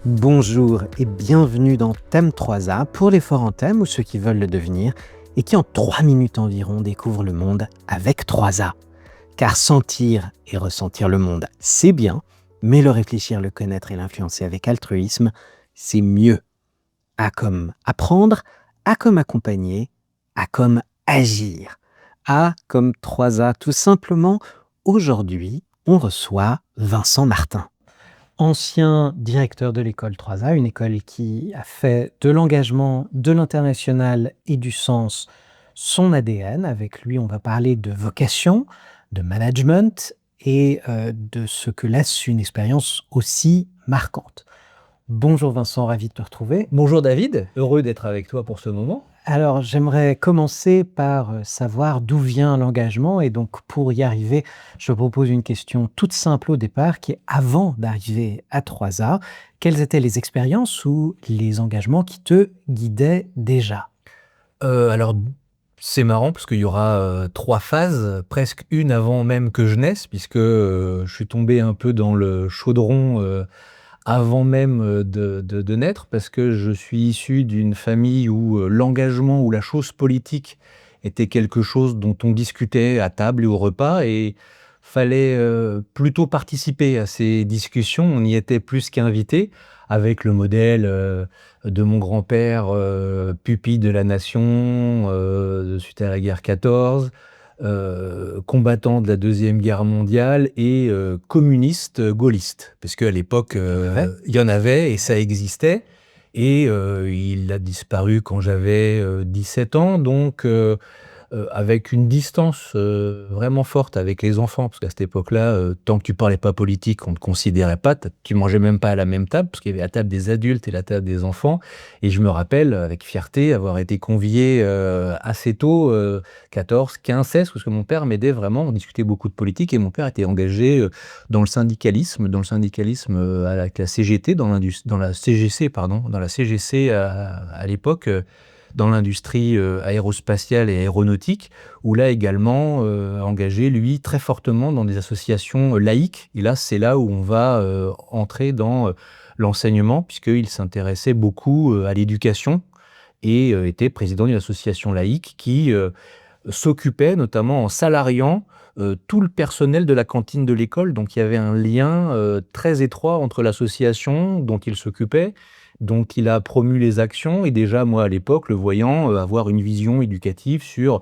Bonjour et bienvenue dans Thème 3A pour les forts en thème ou ceux qui veulent le devenir et qui en 3 minutes environ découvrent le monde avec 3A. Car sentir et ressentir le monde, c'est bien, mais le réfléchir, le connaître et l'influencer avec altruisme, c'est mieux. A comme apprendre, A comme accompagner, A comme agir. A comme 3A, tout simplement. Aujourd'hui, on reçoit Vincent Martin. Ancien directeur de l'école 3A, une école qui a fait de l'engagement, de l'international et du sens son ADN. Avec lui, on va parler de vocation, de management et de ce que laisse une expérience aussi marquante. Bonjour Vincent, ravi de te retrouver. Bonjour David, heureux d'être avec toi pour ce moment. Alors, j'aimerais commencer par savoir d'où vient l'engagement et donc pour y arriver, je propose une question toute simple au départ qui est avant d'arriver à 3A, quelles étaient les expériences ou les engagements qui te guidaient déjà? Alors, c'est marrant parce qu'il y aura 3 phases, presque une avant même que je naisse, puisque je suis tombé un peu dans le chaudron avant même de naître, parce que je suis issu d'une famille où l'engagement ou la chose politique était quelque chose dont on discutait à table et au repas, et fallait plutôt participer à ces discussions. On y était plus qu'invité, avec le modèle de mon grand-père, pupille de la nation, suite à la guerre 14, combattant de la Deuxième Guerre mondiale et communiste gaulliste. Parce qu'à l'époque, il y en avait et ça existait. Et il a disparu quand j'avais 17 ans, donc avec une distance vraiment forte avec les enfants, parce qu'à cette époque-là, tant que tu parlais pas politique, on ne te considérait pas, tu mangeais même pas à la même table, parce qu'il y avait la table des adultes et la table des enfants, et je me rappelle avec fierté avoir été convié assez tôt, 14, 15, 16, parce que mon père m'aidait vraiment, on discutait beaucoup de politique, et mon père était engagé dans le syndicalisme avec la CGT, dans la CGC, pardon, dans la CGC à l'époque, dans l'industrie aérospatiale et aéronautique, où là également engagé, lui, très fortement dans des associations laïques. Et là, c'est là où on va entrer dans l'enseignement, puisqu'il s'intéressait beaucoup à l'éducation et était président d'une association laïque qui s'occupait, notamment en salariant, tout le personnel de la cantine de l'école. Donc il y avait un lien très étroit entre l'association dont il s'occupait, dont il a promu les actions, et déjà moi à l'époque, le voyant avoir une vision éducative sur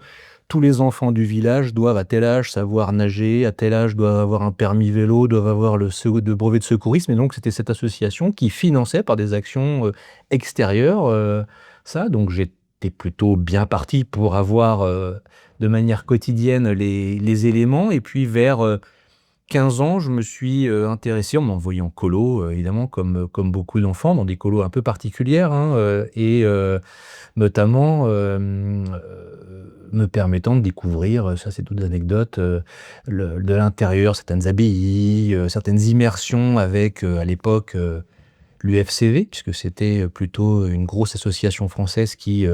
tous les enfants du village doivent à tel âge savoir nager, à tel âge doivent avoir un permis vélo, doivent avoir le brevet de secourisme. Et donc c'était cette association qui finançait par des actions extérieures ça. Donc j'étais plutôt bien parti pour avoir de manière quotidienne les éléments. Et puis vers 15 ans, je me suis intéressé, en m'envoyant en colo, évidemment, comme beaucoup d'enfants, dans des colos un peu particulières, et notamment me permettant de découvrir, ça c'est toutes des anecdotes, de l'intérieur, certaines abbayes, certaines immersions avec, à l'époque, l'UFCV, puisque c'était plutôt une grosse association française qui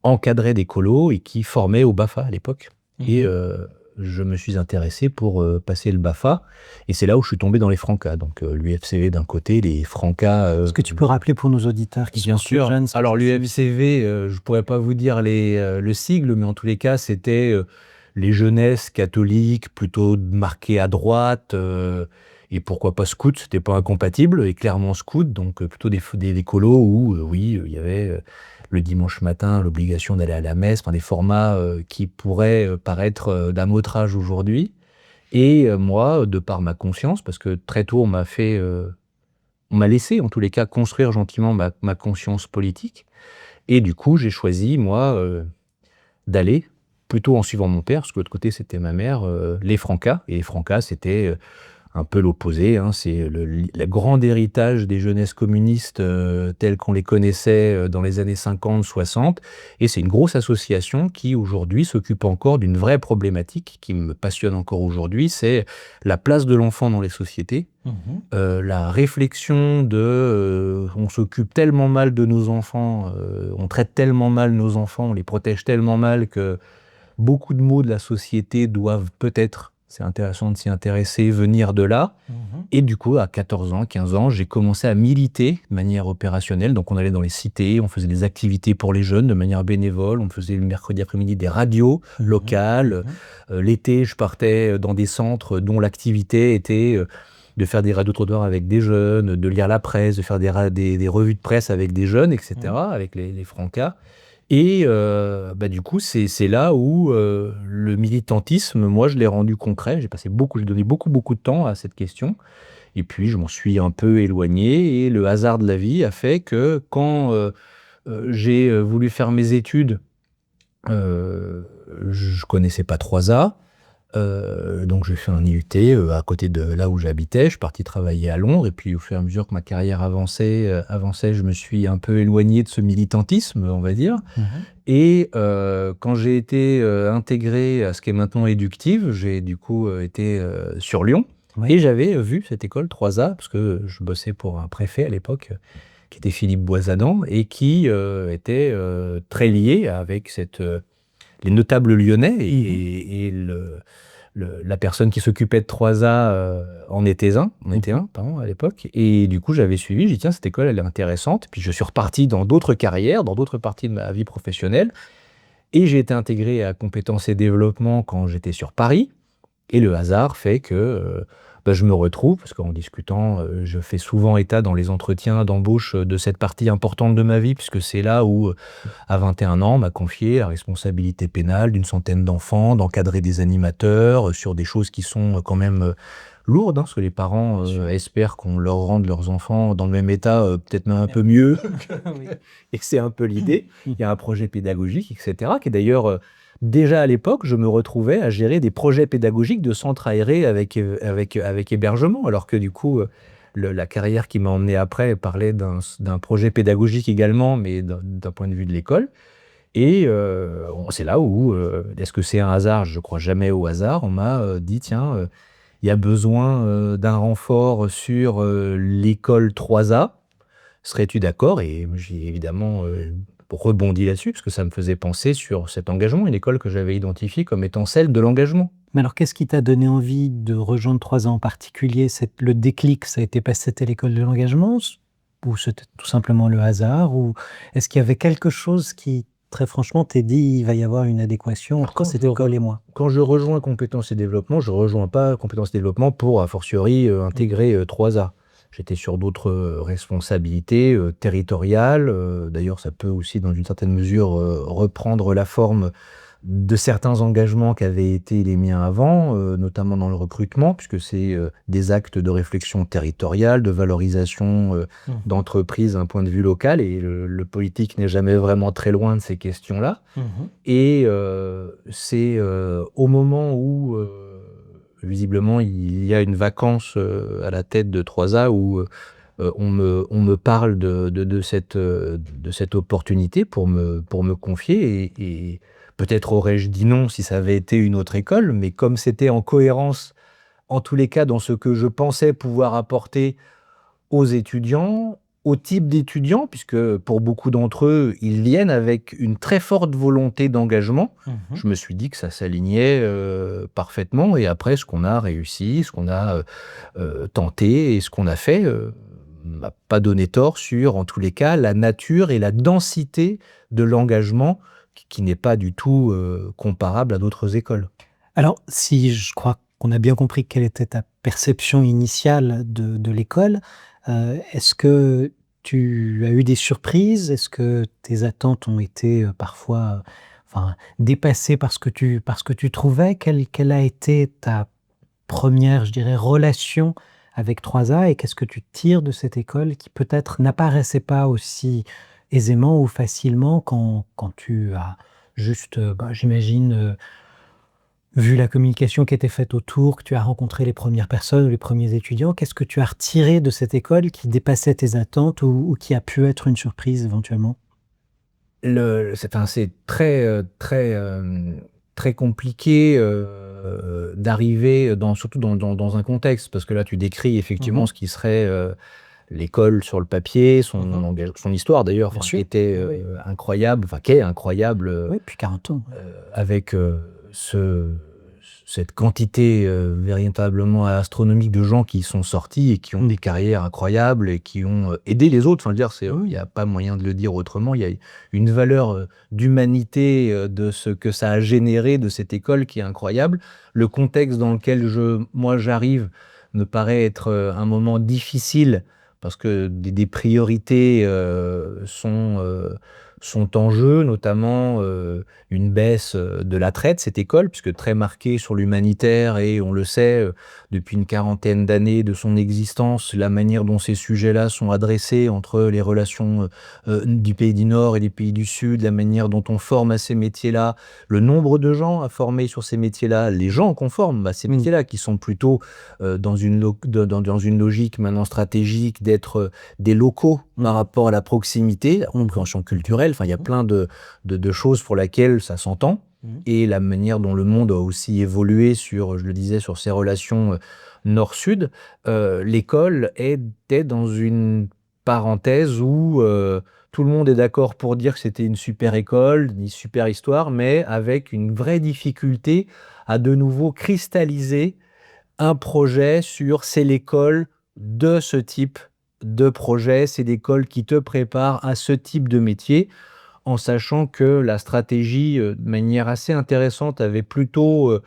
encadrait des colos et qui formait au BAFA à l'époque. Et je me suis intéressé pour passer le BAFA, et c'est là où je suis tombé dans les Francas. Donc l'UFCV d'un côté, les Francas... Est-ce que tu peux rappeler pour nos auditeurs qui bien sont plus sûr. jeunes? Alors l'UFCV, je pourrais pas vous dire le sigle, mais en tous les cas, c'était les jeunesses catholiques, plutôt marquées à droite, et pourquoi pas scout, c'était pas incompatible, et clairement scout, donc plutôt des colos où, oui, il y avait le dimanche matin l'obligation d'aller à la messe, enfin, des formats qui pourraient paraître d'un autre âge aujourd'hui. Et moi, de par ma conscience, parce que très tôt on m'a laissé en tous les cas construire gentiment ma conscience politique, et du coup j'ai choisi moi d'aller, plutôt en suivant mon père, parce que de l'autre côté c'était ma mère, les Francas. Et les Francas c'était un peu l'opposé, c'est le grand héritage des jeunesses communistes telles qu'on les connaissait dans les années 50, 60. Et c'est une grosse association qui aujourd'hui s'occupe encore d'une vraie problématique qui me passionne encore aujourd'hui, c'est la place de l'enfant dans les sociétés. La réflexion on s'occupe tellement mal de nos enfants, on traite tellement mal nos enfants, on les protège tellement mal que beaucoup de maux de la société doivent peut-être c'est intéressant de s'y intéresser, venir de là. Et du coup, à 14 ans, 15 ans, j'ai commencé à militer de manière opérationnelle. Donc, on allait dans les cités, on faisait des activités pour les jeunes de manière bénévole. On faisait le mercredi après-midi des radios locales. L'été, je partais dans des centres dont l'activité était de faire des radios-trottoirs avec des jeunes, de lire la presse, de faire des revues de presse avec des jeunes, etc., avec les francas. Et du coup, c'est là où le militantisme, moi, je l'ai rendu concret. J'ai donné beaucoup de temps à cette question. Et puis, je m'en suis un peu éloigné. Et le hasard de la vie a fait que quand j'ai voulu faire mes études, je connaissais pas 3A. Donc j'ai fait un IUT à côté de là où j'habitais. Je suis parti travailler à Londres. Et puis, au fur et à mesure que ma carrière avançait, je me suis un peu éloigné de ce militantisme, on va dire. Et quand j'ai été intégré à ce qui est maintenant Éductive, j'ai du coup été sur Lyon. Et j'avais vu cette école 3A, parce que je bossais pour un préfet à l'époque, qui était Philippe Boisadan, et qui était très lié avec les notables lyonnais. Et la personne qui s'occupait de 3A en était un, pardon, à l'époque. Et du coup, j'avais suivi, j'ai dit, tiens, cette école, elle est intéressante. Puis je suis reparti dans d'autres carrières, dans d'autres parties de ma vie professionnelle. Et j'ai été intégré à compétences et développement quand j'étais sur Paris. Et le hasard fait que je me retrouve, parce qu'en discutant, je fais souvent état dans les entretiens d'embauche de cette partie importante de ma vie, puisque c'est là où, à 21 ans, on m'a confié la responsabilité pénale d'une centaine d'enfants, d'encadrer des animateurs sur des choses qui sont quand même lourdes, parce que les parents espèrent qu'on leur rende leurs enfants dans le même état, peut-être même un peu mieux, et que c'est un peu l'idée. Il y a un projet pédagogique, etc., qui est d'ailleurs... Déjà à l'époque, je me retrouvais à gérer des projets pédagogiques de centres aérés avec hébergement, alors que du coup, la carrière qui m'a emmené après parlait d'un projet pédagogique également, mais d'un point de vue de l'école. Et c'est là où, est-ce que c'est un hasard? Je ne crois jamais au hasard. On m'a dit, tiens, il y a besoin d'un renfort sur l'école 3A. Serais-tu d'accord? Et j'ai évidemment rebondi là-dessus, parce que ça me faisait penser sur cet engagement, une école que j'avais identifiée comme étant celle de l'engagement. Mais alors, qu'est-ce qui t'a donné envie de rejoindre 3A en particulier? Le déclic, ça a été parce que c'était l'école de l'engagement? Ou c'était tout simplement le hasard? Ou est-ce qu'il y avait quelque chose qui, très franchement, t'est dit, il va y avoir une adéquation entre cette école et moi? Quand je rejoins compétences et développement, je ne rejoins pas compétences et développement pour, a fortiori, intégrer 3A. J'étais sur d'autres responsabilités territoriales. D'ailleurs, ça peut aussi, dans une certaine mesure, reprendre la forme de certains engagements qui avaient été les miens avant, notamment dans le recrutement, puisque c'est des actes de réflexion territoriale, de valorisation d'entreprises d'un point de vue local, et le politique n'est jamais vraiment très loin de ces questions-là. Et c'est au moment où... visiblement, il y a une vacance à la tête de 3A où on me parle de cette opportunité pour me confier. Et peut-être aurais-je dit non si ça avait été une autre école, mais comme c'était en cohérence, en tous les cas, dans ce que je pensais pouvoir apporter aux étudiants, au type d'étudiants, puisque pour beaucoup d'entre eux, ils viennent avec une très forte volonté d'engagement. Je me suis dit que ça s'alignait parfaitement. Et après, ce qu'on a réussi, ce qu'on a tenté et ce qu'on a fait m'a pas donné tort sur, en tous les cas, la nature et la densité de l'engagement qui n'est pas du tout comparable à d'autres écoles. Alors, si je crois qu'on a bien compris quelle était ta perception initiale de l'école, est-ce que tu as eu des surprises? Est-ce que tes attentes ont été parfois dépassées par ce que tu trouvais? Quelle a été ta première, je dirais, relation avec 3A, et qu'est-ce que tu tires de cette école qui peut-être n'apparaissait pas aussi aisément ou facilement quand tu as juste, j'imagine, vu la communication qui était faite autour, que tu as rencontré les premières personnes ou les premiers étudiants, qu'est-ce que tu as retiré de cette école qui dépassait tes attentes ou qui a pu être une surprise éventuellement? C'est très compliqué d'arriver surtout dans un contexte, parce que là, tu décris effectivement ce qui serait l'école sur le papier, son histoire d'ailleurs, qui était incroyable, qui est incroyable. Oui, depuis 40 ans. Avec cette quantité véritablement astronomique de gens qui sont sortis et qui ont des carrières incroyables et qui ont aidé les autres. Enfin, dire, il n'y a pas moyen de le dire autrement. Il y a une valeur d'humanité de ce que ça a généré de cette école qui est incroyable. Le contexte dans lequel moi j'arrive me paraît être un moment difficile parce que des priorités sont en jeu, notamment une baisse de l'attrait de cette école, puisque très marquée sur l'humanitaire, et on le sait, depuis une quarantaine d'années de son existence, la manière dont ces sujets-là sont adressés entre les relations du pays du Nord et des pays du Sud, la manière dont on forme à ces métiers-là, le nombre de gens à former sur ces métiers-là, les gens qu'on forme à ces métiers-là, qui sont plutôt dans une logique maintenant stratégique d'être des locaux par rapport à la proximité, la compréhension culturelle. Enfin, il y a plein de choses pour lesquelles ça s'entend. Et la manière dont le monde a aussi évolué sur, je le disais, sur ces relations nord-sud, l'école était dans une parenthèse où tout le monde est d'accord pour dire que c'était une super école, une super histoire, mais avec une vraie difficulté à de nouveau cristalliser un projet sur c'est l'école de ce type de projet, c'est l'école qui te prépare à ce type de métier, en sachant que la stratégie, de manière assez intéressante, avait plutôt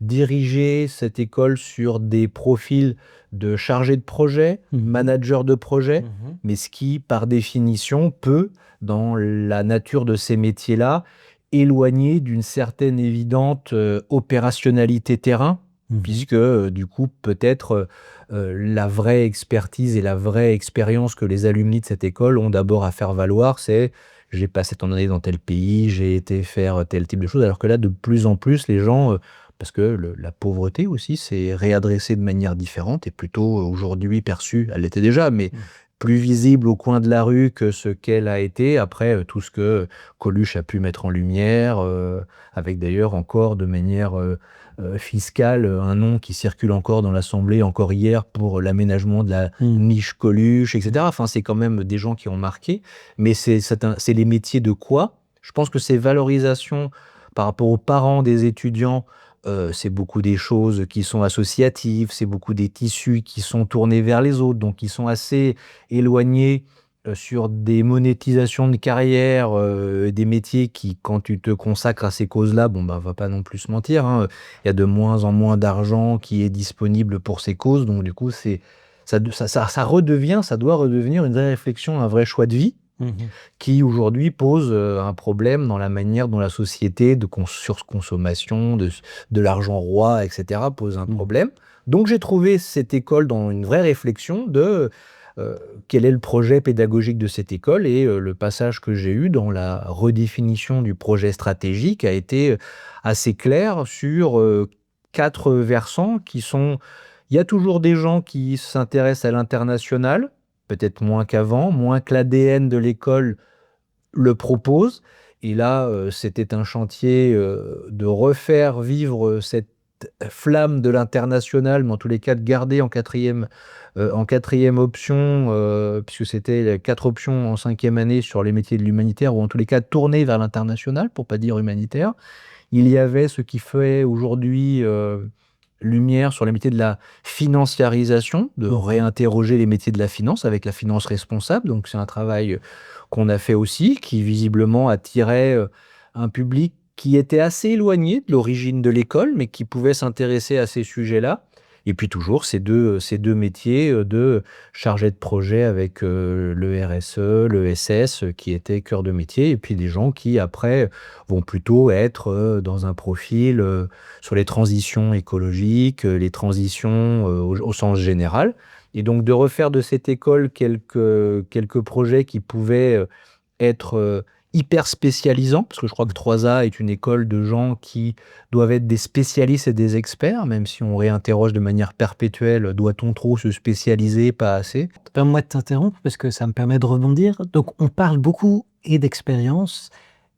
dirigé cette école sur des profils de chargés de projet, managers de projet, mais ce qui, par définition, peut, dans la nature de ces métiers-là, éloigner d'une certaine évidente opérationnalité terrain, puisque du coup, peut-être la vraie expertise et la vraie expérience que les alumni de cette école ont d'abord à faire valoir, c'est j'ai passé tant d'années dans tel pays, j'ai été faire tel type de choses, alors que là, de plus en plus, les gens, parce que la pauvreté aussi s'est réadressée de manière différente et plutôt aujourd'hui perçue, elle l'était déjà, mais plus visible au coin de la rue que ce qu'elle a été après tout ce que Coluche a pu mettre en lumière, avec d'ailleurs encore de manière fiscale, un nom qui circule encore dans l'Assemblée encore hier pour l'aménagement de la niche Coluche, etc. Enfin, c'est quand même des gens qui ont marqué, mais c'est les métiers de quoi? Je pense que ces valorisations par rapport aux parents des étudiants, c'est beaucoup des choses qui sont associatives, c'est beaucoup des tissus qui sont tournés vers les autres, donc qui sont assez éloignés sur des monétisations de carrière, des métiers qui, quand tu te consacres à ces causes-là, bon, bah, va pas non plus se mentir, hein, il y a de moins en moins d'argent qui est disponible pour ces causes, donc du coup, ça doit redevenir une vraie réflexion, un vrai choix de vie, qui aujourd'hui pose un problème dans la manière dont la société de surconsommation, de l'argent roi, etc., pose un problème. Donc j'ai trouvé cette école dans une vraie réflexion de quel est le projet pédagogique de cette école, et le passage que j'ai eu dans la redéfinition du projet stratégique a été assez clair sur 4 versants qui sont: il y a toujours des gens qui s'intéressent à l'international, peut-être moins qu'avant, moins que l'ADN de l'école le propose. Et là, c'était un chantier de refaire vivre cette flamme de l'international, mais en tous les cas de garder en quatrième option, puisque c'était 4 options en 5e année sur les métiers de l'humanitaire, ou en tous les cas tourner vers l'international, pour pas dire humanitaire. Il y avait ce qui fait aujourd'hui lumière sur les métiers de la financiarisation, de réinterroger les métiers de la finance avec la finance responsable. Donc c'est un travail qu'on a fait aussi, qui visiblement attirait un public qui était assez éloigné de l'origine de l'école, mais qui pouvait s'intéresser à ces sujets-là. Et puis toujours ces deux métiers de chargé de projet avec le RSE, le SS, qui étaient cœur de métier, et puis des gens qui après vont plutôt être dans un profil sur les transitions écologiques, les transitions au sens général. Et donc de refaire de cette école quelques projets qui pouvaient être hyper spécialisants, parce que je crois que 3A est une école de gens qui doivent être des spécialistes et des experts, même si on réinterroge de manière perpétuelle, doit-on trop se spécialiser, pas assez? Permets-moi de t'interrompre parce que ça me permet de rebondir. Donc, on parle beaucoup et d'expérience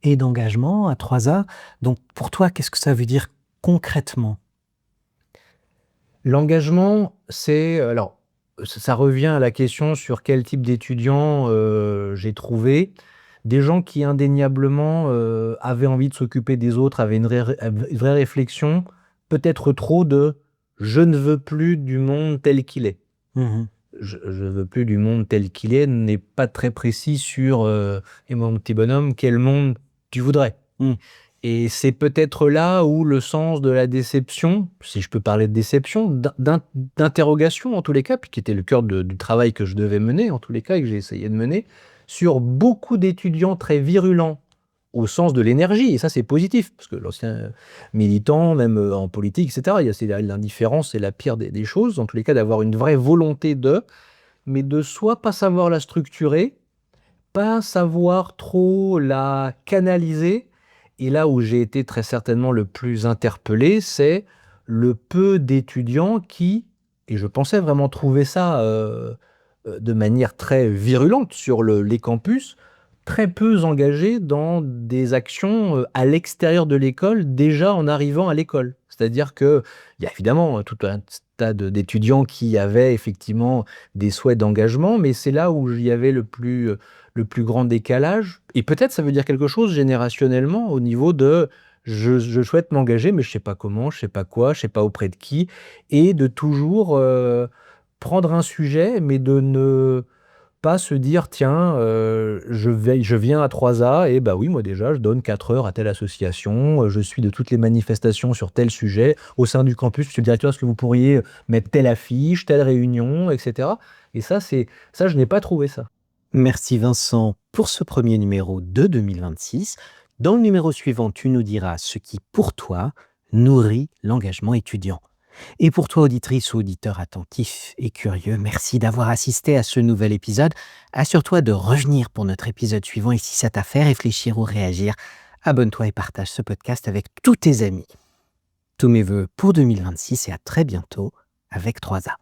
et d'engagement à 3A. Donc, pour toi, qu'est-ce que ça veut dire concrètement? L'engagement, c'est alors ça revient à la question sur quel type d'étudiants j'ai trouvé. Des gens qui indéniablement avaient envie de s'occuper des autres, avaient une vraie réflexion, peut-être trop de « je ne veux plus du monde tel qu'il est ». Mmh. Je veux plus du monde tel qu'il est n'est pas très précis sur, «Et mon petit bonhomme, quel monde tu voudrais?» Mmh. Et c'est peut-être là où le sens de la déception, si je peux parler de déception, d'interrogation en tous les cas, puis qui était le cœur du travail que je devais mener en tous les cas et que j'ai essayé de mener, sur beaucoup d'étudiants très virulents au sens de l'énergie, et ça c'est positif, parce que l'ancien militant, même en politique, etc., l'indifférence, c'est la pire des choses, en tous les cas d'avoir une vraie volonté mais de soit pas savoir la structurer, pas savoir trop la canaliser, et là où j'ai été très certainement le plus interpellé, c'est le peu d'étudiants qui, et je pensais vraiment trouver ça, de manière très virulente sur les campus, très peu engagés dans des actions, à l'extérieur de l'école, déjà en arrivant à l'école. C'est-à-dire qu'il y a évidemment tout un tas d'étudiants qui avaient effectivement des souhaits d'engagement, mais c'est là où il y avait le plus grand décalage, et peut-être ça veut dire quelque chose générationnellement au niveau de je souhaite m'engager, mais je sais pas comment, je sais pas quoi, je sais pas auprès de qui, et de toujours prendre un sujet, mais de ne pas se dire tiens, je viens à 3A et bah oui, moi déjà je donne 4 heures à telle association, je suis de toutes les manifestations sur tel sujet au sein du campus. Monsieur le directeur, est-ce que vous pourriez mettre telle affiche, telle réunion, etc. Et ça, je n'ai pas trouvé ça. Merci Vincent pour ce premier numéro de 2026. Dans le numéro suivant, tu nous diras ce qui, pour toi, nourrit l'engagement étudiant. Et pour toi, auditrice ou auditeur attentif et curieux, merci d'avoir assisté à ce nouvel épisode. Assure-toi de revenir pour notre épisode suivant et si ça t'a fait réfléchir ou réagir, abonne-toi et partage ce podcast avec tous tes amis. Tous mes vœux pour 2026 et à très bientôt avec 3A.